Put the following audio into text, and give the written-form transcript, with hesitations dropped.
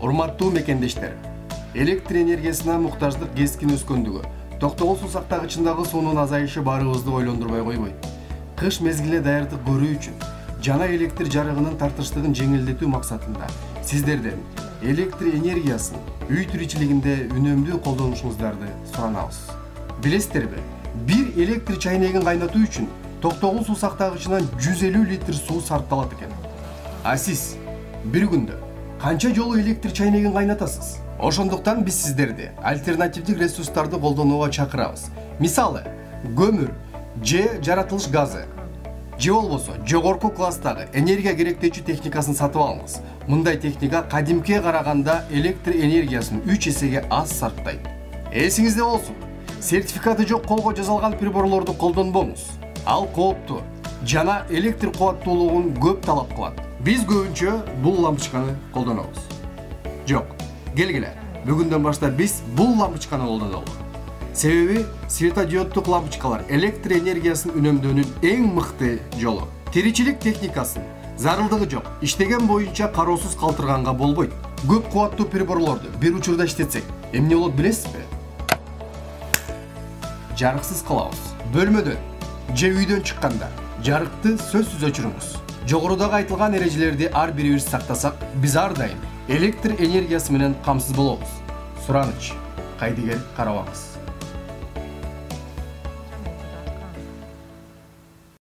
Урматтуу мекендештер, электр энергиясына муктаждык кескин өскөндүгү, токтогул суу сактагычындагы суунун азайышы баарыбызды ойлондурбай койбойт. Кыш мезгилине даярдык көрүү үчүн жана электр жарыгынын тартыштыгын жеңилдетүү максатында сиздерден электр энергиясын үй тиричилигинде үнөмдүү колдонушуңуздарды суранабыз. Билесиздерби, бир электр чайнегин кайнатуу үчүн токтогул суу сактагычынан 150 литр суу сарпталат экен. А сиз бир күндө канча жолу электр чайнегин кайнатасыз? Ошондуктан биз сиздерди альтернативдик ресурстарды колдонууга чакырабыз. Мисалы, көмүр же жаратылыш газы, же болбосо жогорку класстагы энергия керектөөчү техникасын сатып алыңыз. Мындай техника кадимкиге караганда электр энергиясын 3 эсеге аз сарптайт. Эсиңизде болсун, сертификаты жок колго жасалган приборлорду колдонбоңуз. Ал кооптуу жана электр кубаттуулугун көп талап кылат. Биз көбүнчө бул лампочканы колдонобуз. Жок, келгиле. Бүгүндөн баштап биз бул лампочканы колдонолу. Себеби светодиоддук лампочкалар электр энергиясын үнөмдөөнүн эң мыкты жолу. Тиричилик техникасын зарылдыгы жок, иштеген боюнча кароосуз калтырганга болбойт. Көп кубаттуу приборлорду бир учурда иштетсек, эмне болот билесизби? Жарыксыз кылабыз. Бөлмөдөн же үйдөн чыкканда жарыкты сөзсүз өчүрүңүз. Жогорудагы айтылган эрежелерди ар бирибиз сактасак, биз ар дайым электр энергиясы менен камсыз болобуз. Сураныч, кайдыгер карабаңыз.